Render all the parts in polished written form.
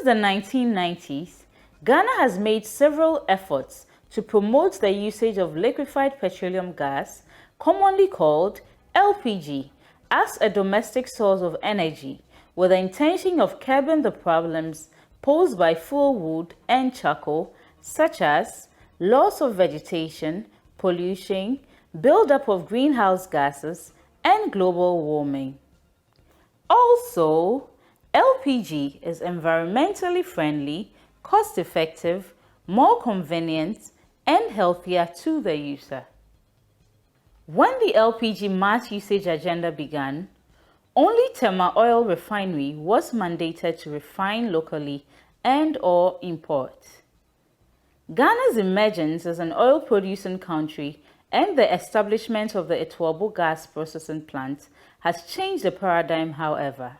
Since the 1990s, Ghana has made several efforts to promote the usage of liquefied petroleum gas, commonly called LPG, as a domestic source of energy, with the intention of curbing the problems posed by fuel wood and charcoal, such as loss of vegetation, pollution, buildup of greenhouse gases, and global warming. Also, LPG is environmentally friendly, cost-effective, more convenient, and healthier to the user. When the LPG mass usage agenda began, only Tema Oil Refinery was mandated to refine locally and/or import. Ghana's emergence as an oil-producing country and the establishment of the Etwobo gas processing plant has changed the paradigm, however.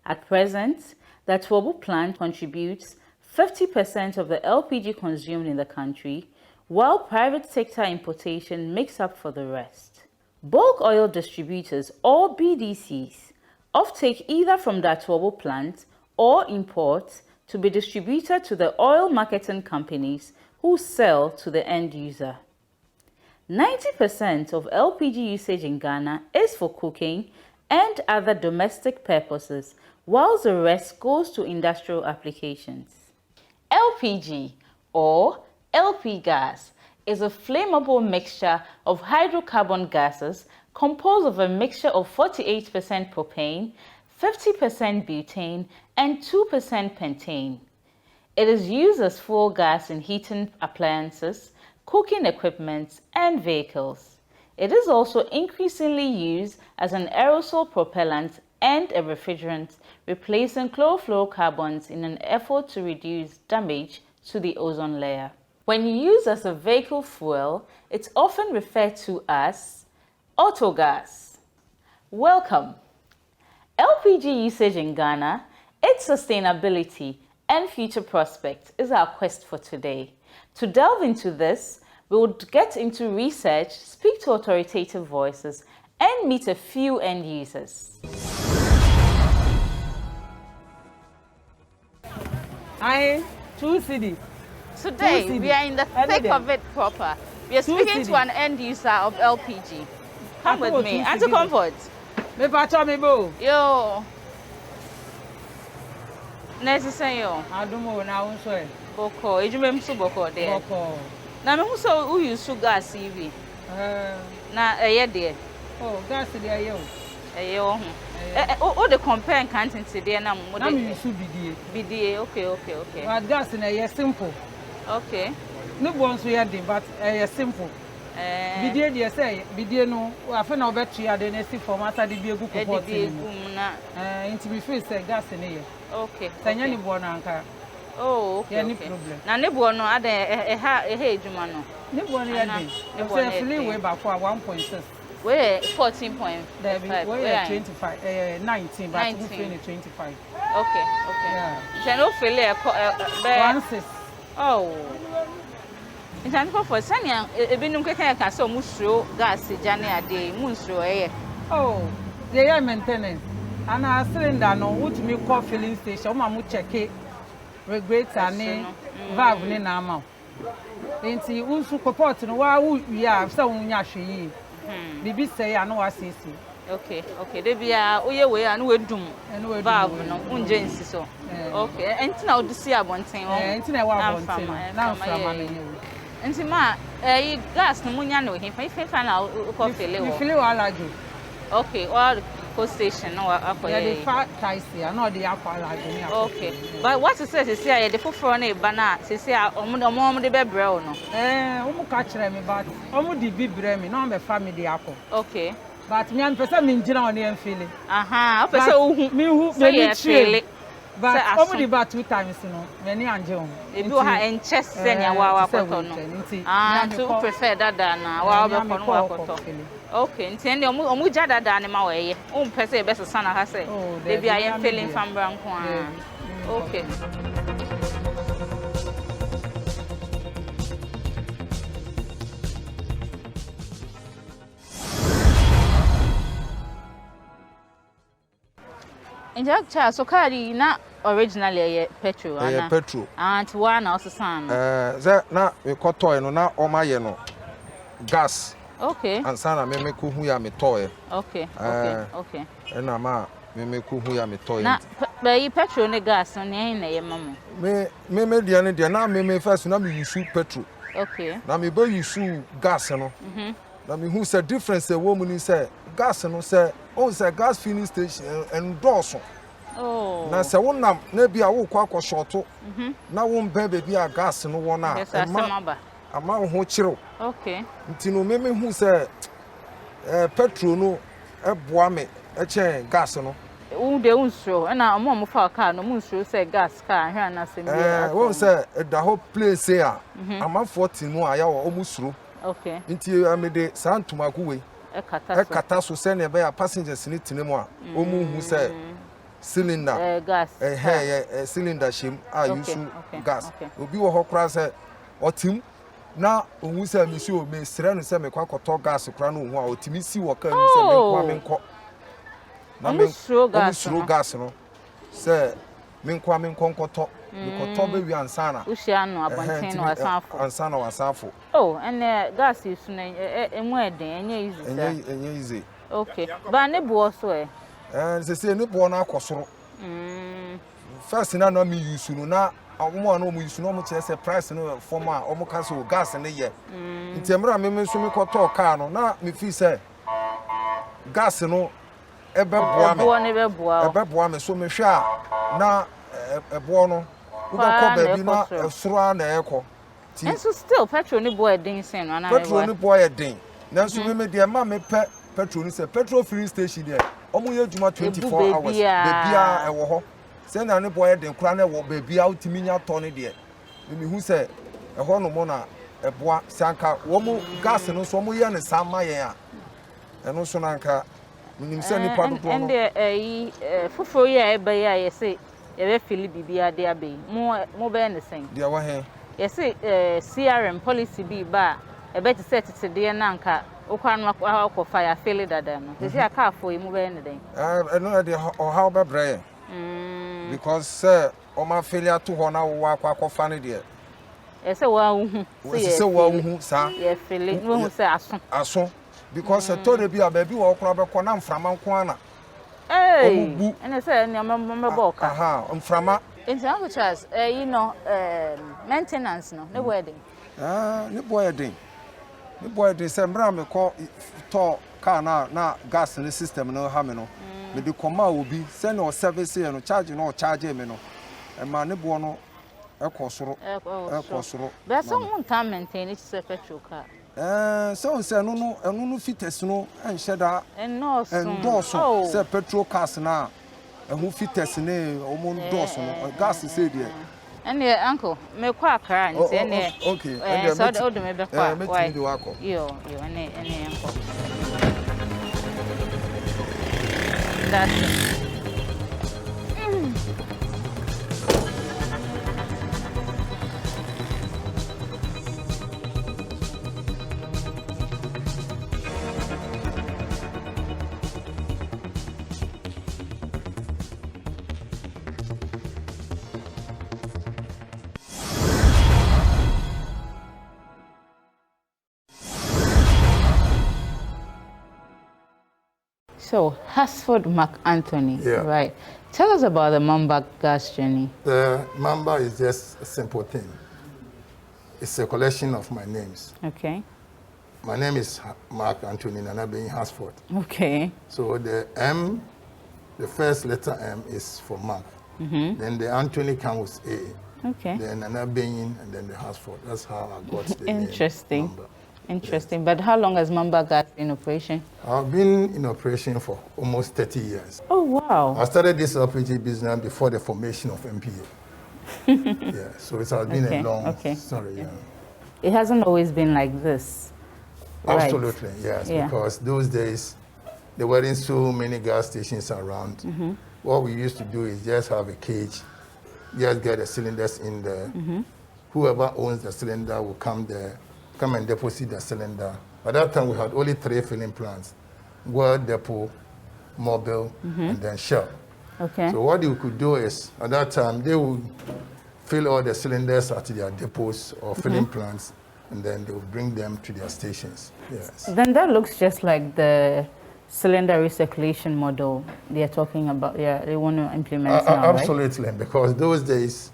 At present, the Etwobo plant contributes 50% of the LPG consumed in the country, while private sector importation makes up for the rest. Bulk oil distributors, or BDCs, offtake either from the Etwobo plant or import to be distributed to the oil marketing companies who sell to the end user. 90% of LPG usage in Ghana is for cooking and other domestic purposes, whilst the rest goes to industrial applications. LPG, or LP gas, is a flammable mixture of hydrocarbon gases composed of a mixture of 48% propane, 50% butane, and 2% pentane. It is used as fuel gas in heating appliances, cooking equipment, and vehicles. It is also increasingly used as an aerosol propellant and a refrigerant, replacing chlorofluorocarbons in an effort to reduce damage to the ozone layer. When used as a vehicle fuel, it's often referred to as autogas. Welcome. LPG usage in Ghana, its sustainability, and future prospects is our quest for today. To delve into this, we will get into research, speak to authoritative voices, and meet a few end users. I 2 cedi. Today, we are in the thick of it proper. We are speaking to an end user of LPG. Come with me. And to comfort. Me pacha me bo. Yo. Nesi say yo. Adumo na unso e. Boko. Ejume msu boko there. Boko. Na me so who use gas CV. Na eye there. Oh, gas there ye o. Eye o ho. O the compare canteen there na mo na me use bidie. Bidie. Okay. But gas na ye simple. Okay. No bon so ye dey, but simple. Bidie dey say bidie no afa na obetu ya dey na si form asa dey biegu pot ni. Inti be feel say gas na ye. Okay. Sanya ni bo na anka. Oh, okay. Any problem. Na ne bo no ade ejuma no. Ne bo no ye dey. Say free way back for 1.6. We 14.5. We 25 19 but we feel 25. Okay. Yeah. Then no fail 16. Oh. Intan ko for sanya ebinum keke ka so musuro gas jane ade musuro eye. Oh, they are maintenance. And a cylinder no which me call filling station ma mu check it. Regulator ni valve ni na ama. Enti unsu support no wa wi a se unya hwe yi. Bibi say ya no asisi. Okay. Dey bia oye we a no wedum valve no unje nsi so. Okay. Enti na odisi abonten o. Enti na wa abonten. Na mfama na yewu. Enti ma gas no munya no he na ko fele wo. We feel wala jo. Okay. Or co station no akoye. Yeah, the fat ties here, no the aqua ni. Okay. But what you say say the foforo na e ba na say omo de be bre o no. Omo ka kire me but omo di bi bre me no be family akọ. Okay. But me am pesa me njina on e feel. Aha, o pesa ohu. Me hu me feel. But omo di ba 2 times no, me ni anje o. Ebi o ha enche se nya wa akoto no. To prefer dada na wa be ko no akoto. Okay, ntende omu ja dada ne ma weye. O pesa e be sesa na ha se. De bia ye feeling fambra nko a. Okay. Inja cha sokari na originally petrol. Petrol. And one also san. That na we kotoy no na o ma ye no gas. Okay. And sana me ku hu ya me toy. Okay. Okay. Na ma me ku hu ya me toy. Na be petrol ne gas no ne na ye mamo. Me dia ne dia na me first na me use petrol. Okay. Na me be use gas no. Na me hu say difference e wo mu ni say gas no say o say gas filling station and doors. Oh. Na say wonam na bia wo kwa shorto. Na wo mbe be a gas no wo na. Ama ho chiro. Okay. Nti no me hu say petrol no e boa me e chen gas no. De unsro na mo fa car no unsro say gas car hwa na se me. Won say the whole place here ama 40 no aya wo omusro. Okay. Nti amede santuma kuwe. E kata so say na be ya passengers ni tinemu a omu hu say cylinder gas cylinder shim use gas obi wo hokra say otim na ohu say me si o me sre no say me kwakoto gas kra no hu a otimi si wo ka ni say me kwa me nko na me sro gas no say me kwa me nkonkoto me koto be wi ansana ushia no abonten no asafo ansana wasafo oh and gas use no emu eden enye easy okay ba ne bo so say ne bo na akosoro first na me use no na omo na omo use no omo che say price no form a omo ka so gas ne ye ntemra me so me koto car no na me fi say gas no ebe boa me so me hwa na ebo no wo ko ba bi na esoro na ekọ and so still petrol ni boy den sen no na petrol ni boy den na so me de ma me pe petrol ni say petrol filling station there omo ye djuma 24 hours bebia ewo ho say na ni boy den kura na ewo bebia utimi nya to ne de me hu say eho no mo na eboa sanka wo mo gas no so mo ye ne sama yen a eno so na nka minim say ni pa do no and fufuro ye ebe ya ye say ye be fili bibia de abe mo be ne sen dia wa he ye say CRM policy bi ba ebe ti set ti de na nka okwa no akọ fire fili dada no se ya ka afọ mu be ne den eno de o how be bre because o ma failure to ho na wo akọ fa ne de say wa hu say wa hu sa ye fili wo hu say aso because to de bi ababi wo okra be ko na mframa nko ana and say na member ka aha mframa in Uncle Charles you know maintenance no ne wedding ne boy dey say mra me ko to car na gas ne system no ha me no me de koma obi say no service no charge no charge me no e ma ne bo no e ko soro but some won can maintain it say petrol car so say no fittest no en sheda and no so say petrol cars na who fittest ne o mo ndoso no gas say there and uncle me kwa akra ni say ne okay so do me be kwa why yo and uncle that's it. So, Hasford McAnthony, right? Tell us about the Mamba gas journey. The Mamba is just a simple thing. It's a collection of my names. Okay. My name is Mark Anthony Nanabein Hasford. Okay. So the M, the first letter M is for Mark. Then the Anthony comes with A. Okay. Then Nanabein and then the Hasford. That's how I got the Interesting. name Mamba. Interesting. Yes. But how long has Mamba gas in operation? I've been in operation for almost 30 years. Oh, wow. I started this LPG business before the formation of MPA. Yeah, so it has been a long story. Yeah. It hasn't always been like this. Absolutely, right. Yes, because those days there weren't so many gas stations around. What we used to do is just have a cage, just get the cylinders in there. Whoever owns the cylinder will come there, come and deposit the cylinder. By that time, we had only 3 filling plants: World Depot, Mobile, and then Shell. Okay. So what you could do is, at that time, they would fill all the cylinders at their depots or filling plants, and then they will bring them to their stations. Yes. Then that looks just like the cylinder recirculation model they're talking about. Yeah, they want to implement now, Absolutely, right? because those days,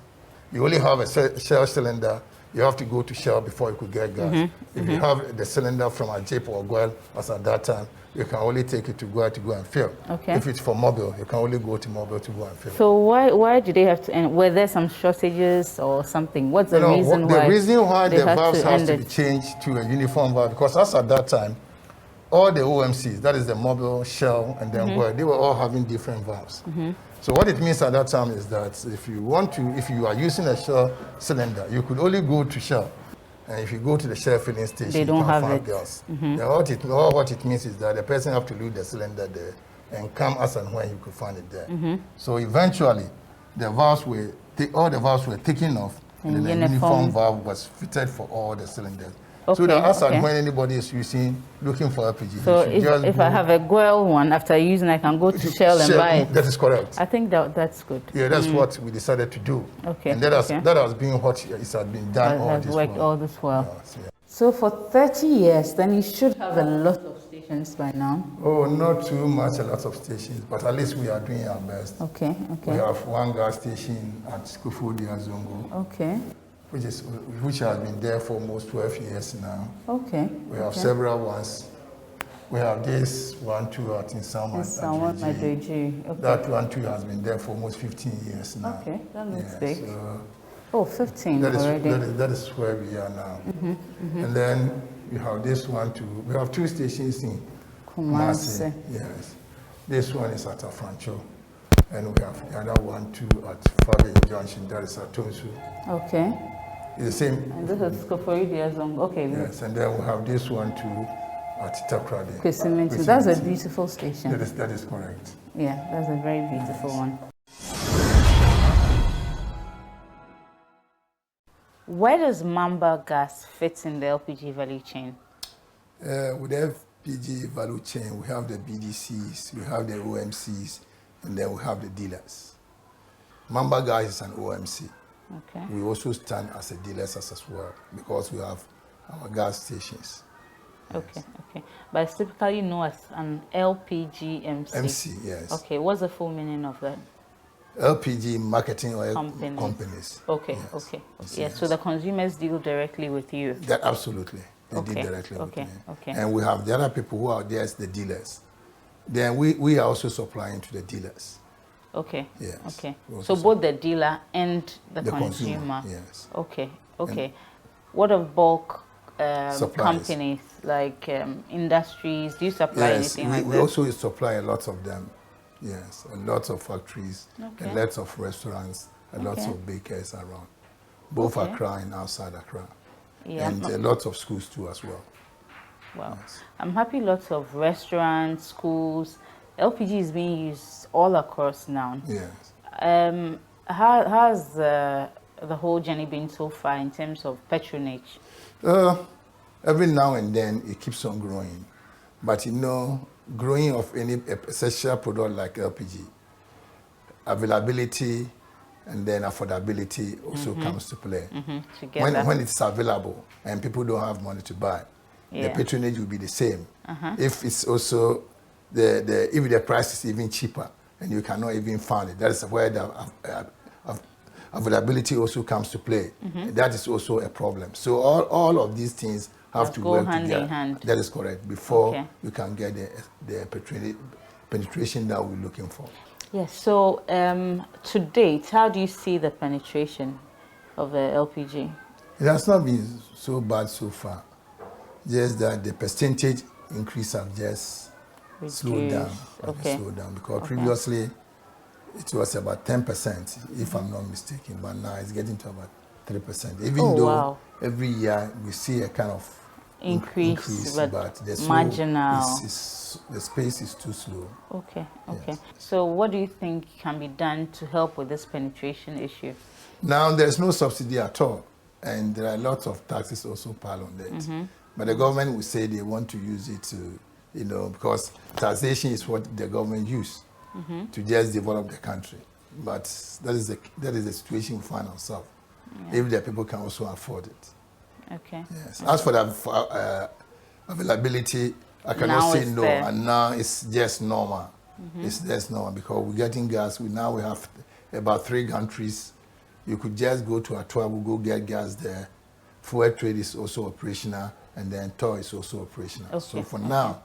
you only have a Shell cylinder. You have to go to Shell before you could get gas. If you have the cylinder from a Jeep or Guel, as at that time, you can only take it to Guel to go and fill. Okay. If it's for Mobile, you can only go to Mobile to go and fill. So why do they have to end? Were there some shortages or something? What's the reason why? The reason why the valves has to end be changed to a uniform valve, because as at that time, all the OMCs, that is the Mobile, Shell, and then Guel, they were all having different valves. So what it means at that time is that if you are using a Shell cylinder, you could only go to Shell. And if you go to the Shell filling station, they don't have it. Gas. What it means is that the person have to leave the cylinder there and come as and when you could find it there. So eventually, all the valves were taken off, and then the uniform valve was fitted for all the cylinders. Okay, so that as and when anybody is looking for LPG, so if I have a Guel one, after using, I can go to Shell and buy it. That is correct. I think that's good. Yeah, that's what we decided to do. Okay. And that has been what it has been done all this while. All this while. Yes, yeah. So for 30 years, then you should have a lot of stations by now. Oh, not too much, a lot of stations, but at least we are doing our best. Okay. We have one gas station at Skufodi Zongo. Okay. Which has been there for almost 12 years now. Okay. We have several ones. We have this one too at Insawan. Okay. That one too has been there for almost 15 years now. Okay, that looks big. So 15 already. already. That is where we are now. And then we have this one too. We have two stations in Kumasi. Yes. This one is at Afrancho. And we have the other one too at Fabe Junction. That is at Tonsu. Okay. It's the same. And this is Skufodi Zongo. Okay. Yes, and then we have this one too at Takrade. Kwesimenti. That's a beautiful station. That is correct. Yeah, that's a very beautiful one. Where does Mamba gas fit in the LPG value chain? With the LPG value chain, we have the BDCs, we have the OMCs, and then we have the dealers. Mamba gas is an OMC. Okay. We also stand as a dealers as well because we have our gas stations. Okay, okay. But it's typically known as an LPG MC. MC, yes. Okay, what's the full meaning of that? LPG marketing oil companies. Okay, yes. Okay. Yes, so the consumers deal directly with you. That absolutely. They deal directly with me. Okay. And we have the other people who are there as the dealers. Then we are also supplying to the dealers. Okay. Yes. Okay. So both the dealer and the consumer. Yes. Okay. Okay. What of bulk companies like industries? Do you supply anything like that? We also supply a lot of them. Yes, a lot of factories, a lot of restaurants, a lot of bakers around, both Accra and outside Accra, and a lot of schools too as well. Wow, yes. I'm happy. Lots of restaurants, schools. LPG is being used all across now. Yes. How has the whole journey been so far in terms of patronage? Every now and then it keeps on growing, but growing of any essential product like LPG, availability and then affordability also comes to play. When it's available and people don't have money to buy, the patronage will be the same. If it's also if the price is even cheaper and you cannot even find it, that is where the availability also comes to play. That is also a problem. So all of these things have to work hand together. in hand. That is correct. Before you can get the penetration that we're looking for. Yes. So to date, how do you see the penetration of the LPG? It has not been so bad so far. Just that the percentage increase have just slowed down. Slowed down because previously it was about 10%, if I'm not mistaken, but now it's getting to about 3%. Even though every year we see a kind of increase, but the marginal. The space is too slow. Okay. Yes. So what do you think can be done to help with this penetration issue? Now there's no subsidy at all, and there are lots of taxes also piled on that. But the government will say they want to use it to, because taxation is what the government use to just develop the country. But that is the situation we find ourselves. Yeah. If the people can also afford it. Okay. Yes. As for the availability, I cannot say no, and now it's just normal. It's just normal because we're getting gas. We have about 3 countries. You could just go to Atua, we'll go get gas there. Fuel trade is also operational, and then tow is also operational. Okay. So for now,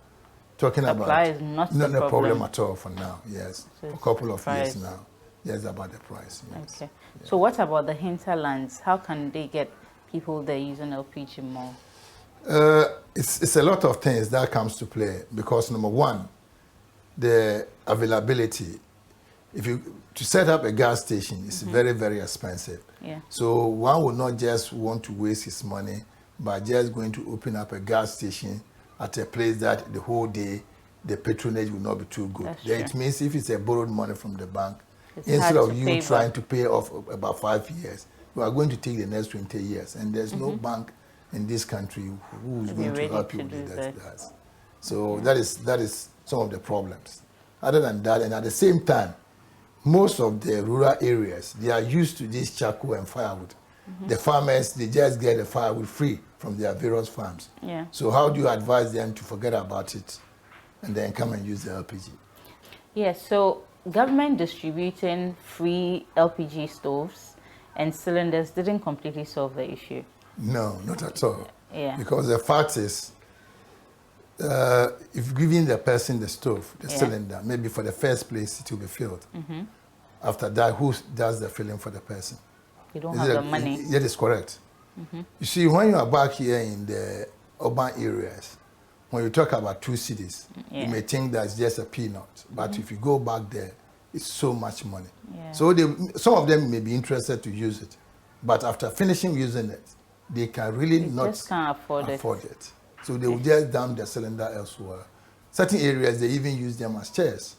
talking supply about is not a problem at all for now. Yes, so for a couple of years now. Yes, about the price. Yes. Okay. Yeah. So what about the hinterlands? How can they get people there using LPG more? It's a lot of things that comes to play because number one, the availability. To set up a gas station is very, very expensive. Yeah. So one would not just want to waste his money by just going to open up a gas station at a place that the whole day the patronage will not be too good. It means if it's a borrowed money from the bank, instead of you trying to pay off about 5 years, you are going to take the next 20 years. And there's no bank in this country who is going to help you with that. So that is some of the problems. Other than that, and at the same time, most of the rural areas, they are used to this charcoal and firewood. The farmers, they just get the firewood free from their various farms. Yeah. So how do you advise them to forget about it and then come and use the LPG? Yes, so government distributing free LPG stoves and cylinders didn't completely solve the issue. No, not at all. Yeah. Because the fact is, if giving the person the stove, the cylinder, maybe for the first place it will be filled. After that, who does the filling for the person? You don't have the money. That is correct. You see, when you are back here in the urban areas, when you talk about 2 cities, you may think that's just a peanut. But if you go back there, it's so much money. Yeah. So some of them may be interested to use it. But after finishing using it, they can really just can't afford it. So they will just dump the cylinder elsewhere. Certain areas, they even use them as chairs.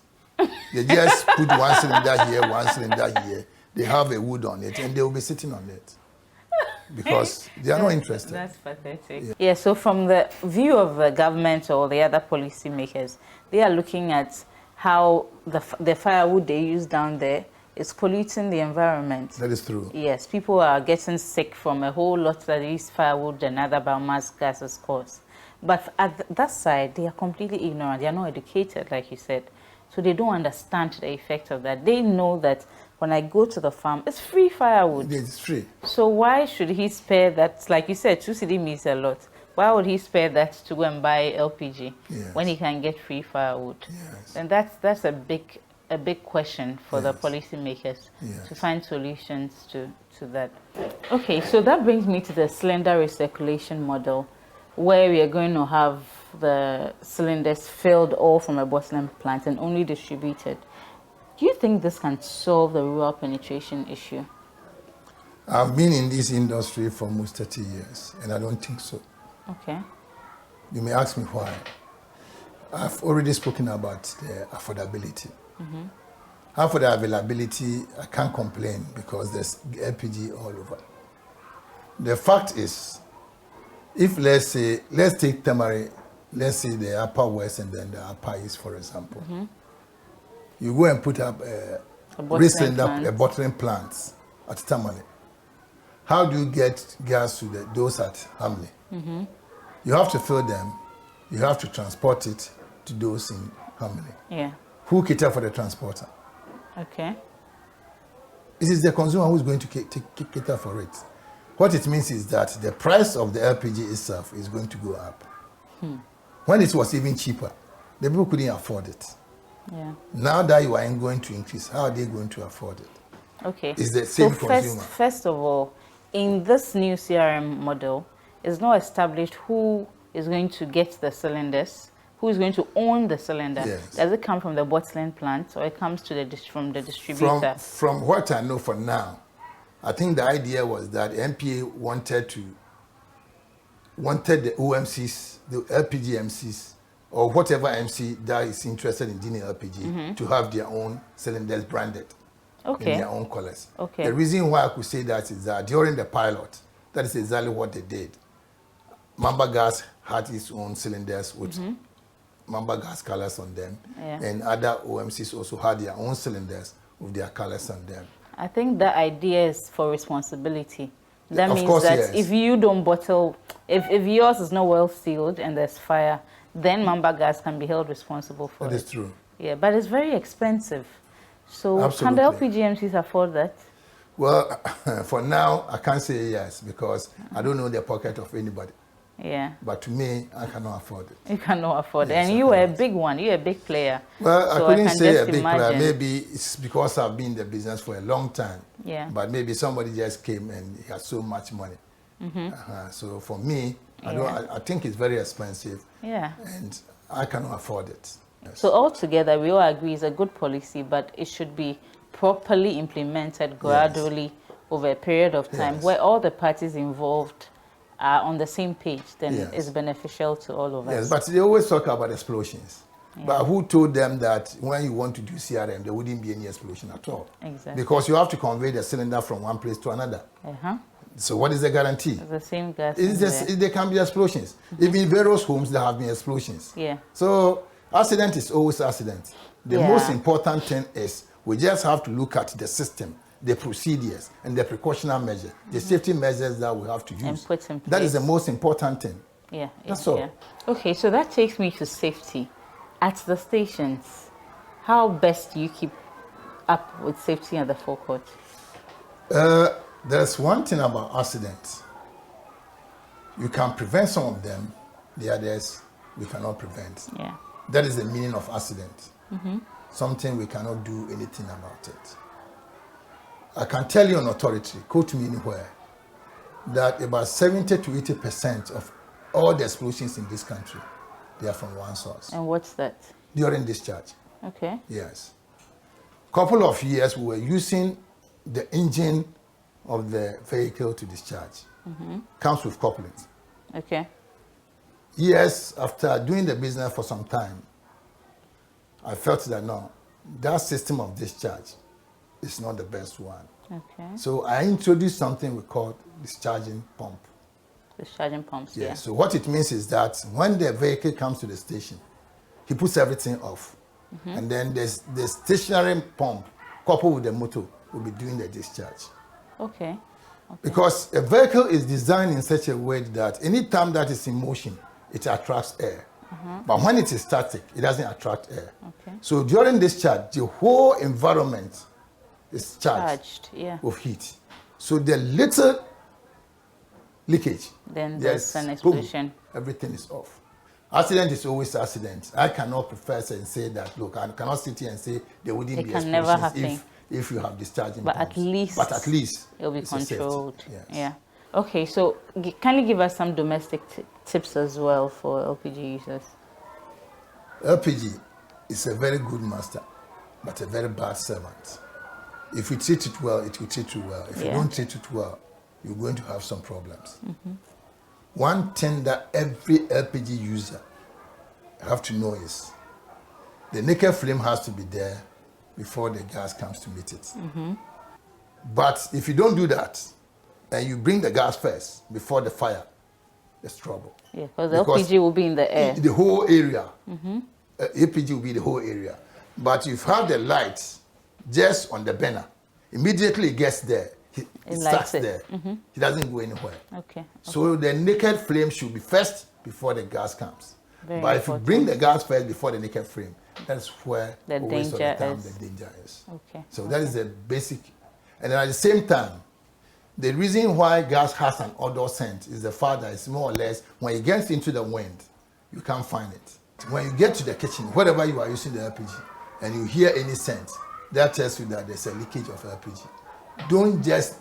They just put one cylinder here, one cylinder here. They have a wood on it, and they will be sitting on it because they are not interested. That's pathetic. Yeah, so from the view of the government or the other policymakers, they are looking at how the firewood they use down there is polluting the environment. That is true. Yes, people are getting sick from a whole lot that these firewood and other biomass gases cause. But at that side, they are completely ignorant. They are not educated, like you said. So they don't understand the effect of that. They know that when I go to the farm, it's free firewood. It's free. So why should he spare that? Like you said, 2 cedi means a lot. Why would he spare that to go and buy LPG when he can get free firewood? Yes. And that's a big question for the policymakers to find solutions to that. Okay, so that brings me to the cylinder recirculation model, where we are going to have the cylinders filled all from a bottling plant and only distributed. Do you think this can solve the rural penetration issue? I've been in this industry for almost 30 years, and I don't think so. Okay. You may ask me why. I've already spoken about the affordability. As for the availability, I can't complain because there's LPG all over. The fact is, if let's take Tamari, let's say the upper west and then the upper east, for example. You go and put up a bottling plant at Tamale. How do you get gas to those at Hamley? You have to fill them. You have to transport it to those in Hamley. Yeah. Who cater for the transporter? Okay. It is the consumer who is going to cater for it. What it means is that the price of the LPG itself is going to go up. When it was even cheaper, the people couldn't afford it. Yeah. Now that you are going to increase, how are they going to afford it? Okay. It's the same consumer. First of all, in this new CRM model, it's not established who is going to get the cylinders, who is going to own the cylinder. Yes. Does it come from the bottling plant or it comes to from the distributor? From what I know for now, I think the idea was that MPA wanted the OMCs, the LPG MCs, or whatever MC that is interested in dealing LPG to have their own cylinders branded in their own colors. Okay. The reason why I could say that is that during the pilot, that is exactly what they did. Mamba Gas had its own cylinders with Mamba gas colors on them, Yeah. and other OMCs also had their own cylinders with their colors on them. I think the idea is for responsibility. That Of means course, that yes. if you don't bottle, if yours is not well sealed and there's fire, then Mamba Gas can be held responsible for it. That is true. Yeah, but it's very expensive. So Absolutely. can the LPGMCs afford that? Well, for now, I can't say yes because I don't know the pocket of anybody. Yeah. But to me, I cannot afford it. You cannot afford Yes, it. And I you are a cannot. big one. You're a big player. Well, So I couldn't can say just a big player. imagine. Maybe it's because I've been in the business for a long time. Yeah. But maybe somebody just came and he has so much money. So for me, I think it's very expensive. Yeah. And I cannot afford it. Yes. So altogether, we all agree it's a good policy, but it should be properly implemented gradually over a period of time Yes. where all the parties involved are on the same page. Then Yes. it's beneficial to all of us. Yes, but they always talk about explosions. But who told them that when you want to do CRM, there wouldn't be any explosion at all? Exactly. Because you have to convey the cylinder from one place to another. So what is the guarantee? It's the same gas. It's in just, there. there can be explosions. Even in various homes, there have been explosions. Yeah. So accident is always accident. The Yeah. most important thing is we just have to look at the system, the procedures, and the precautionary measures, the safety measures that we have to use. And put in That is the place. most important thing. Yeah. That's yeah, all. yeah. Okay, so that takes me to safety. At the stations, how best do you keep up with safety at the forecourt? There's one thing about accidents. You can prevent some of them, the others we cannot prevent. Yeah. That is the meaning of accident. Something we cannot do anything about it. I can tell you on authority, quote me anywhere, that about 70 to 80% of all the explosions in this country, they are from one source. And what's that? During discharge, Okay. yes. Couple of years we were using the engine of the vehicle to discharge. Comes with couplings. Okay. Years after doing the business for some time, I felt that no, that system of discharge is not the best one. Okay. So I introduced something we call discharging pump. Discharging pumps. Yeah. Yeah. So what it means is that when the vehicle comes to the station, he puts everything off. And then there's the stationary pump coupled with the motor will be doing the discharge. Okay. Because a vehicle is designed in such a way that any time that it's in motion, it attracts air. But when it is static, it doesn't attract air. Okay. So during discharge, the whole environment is charged Yeah. with heat. So the little leakage, Then yes, there's an boom, explosion. everything is off. Accident is always accident. I cannot profess and say that, look, I cannot sit here and say there wouldn't It be can never explosions happen. if you have discharging But pumps. at least It'll be it's a safety. controlled. Yes. Yeah. Okay, so can you give us some domestic tips as well for LPG users? LPG is a very good master, but a very bad servant. If you treat it well, it will treat you well. If you Yeah. don't treat it well, you're going to have some problems. One thing that every LPG user have to know is the naked flame has to be there before the gas comes to meet it. But if you don't do that, and you bring the gas first before the fire, there's trouble. Yeah, because the Because LPG will be in the air. The whole area. LPG will be the whole area. But if you have the light just on the burner, immediately it gets there. It lights starts it. there. It doesn't go anywhere. Okay. So the naked flame should be first before the gas comes. Very But if you important. bring the gas first before the naked flame, that's where The always all danger the time is. the danger is. Okay. So that is the basic. And then at the same time, the reason why gas has an odor scent is the fact that it's more or less when it gets into the wind, you can't find it. When you get to the kitchen, whatever you are using the LPG, and you hear any scent, that tells you that there's a leakage of LPG. Don't just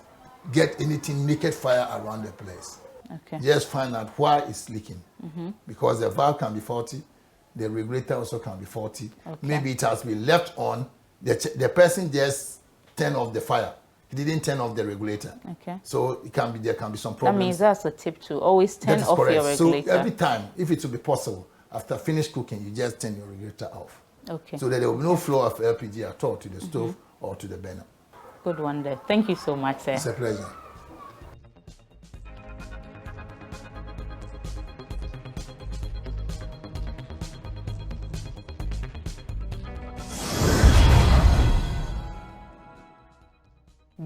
get anything naked fire around the place. Okay. Just find out why it's leaking. Because the valve can be faulty, the regulator also can be faulty. Okay. Maybe it has been left on, the person just turned off the fire. He didn't turn off the regulator. Okay. So there can be some That problems. means that's a tip to always turn That is off correct. your regulator. So every time, if it will be possible, after finished cooking, you just turn your regulator off. Okay. So that there will be no flow of LPG at all to the stove or to the burner. Good one there. Thank you so much, sir. It's a pleasure.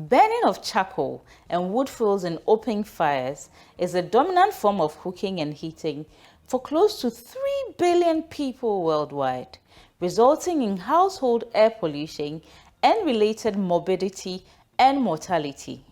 Burning of charcoal and wood fuels in open fires is the dominant form of cooking and heating for close to 3 billion people worldwide, resulting in household air pollution and related morbidity and mortality.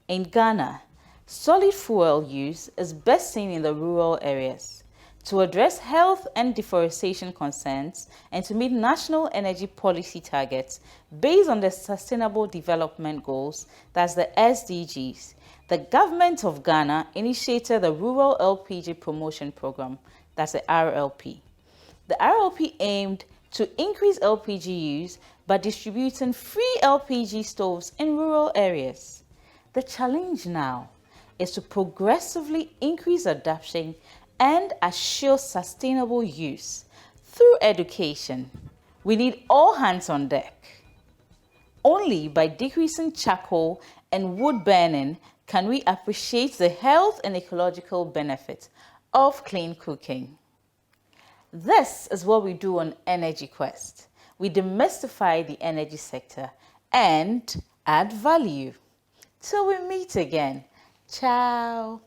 In Ghana, solid fuel use is best seen in the rural areas. To address health and deforestation concerns and to meet national energy policy targets based on the Sustainable Development Goals, that's the SDGs, the government of Ghana initiated the Rural LPG Promotion Program, that's the RLP. The RLP aimed to increase LPG use by distributing free LPG stoves in rural areas. The challenge now is to progressively increase adoption and assure sustainable use through education. We need all hands on deck. Only by decreasing charcoal and wood burning can we appreciate the health and ecological benefits of clean cooking. This is what we do on Energy Quest. We demystify the energy sector and add value. Till we meet again. Ciao.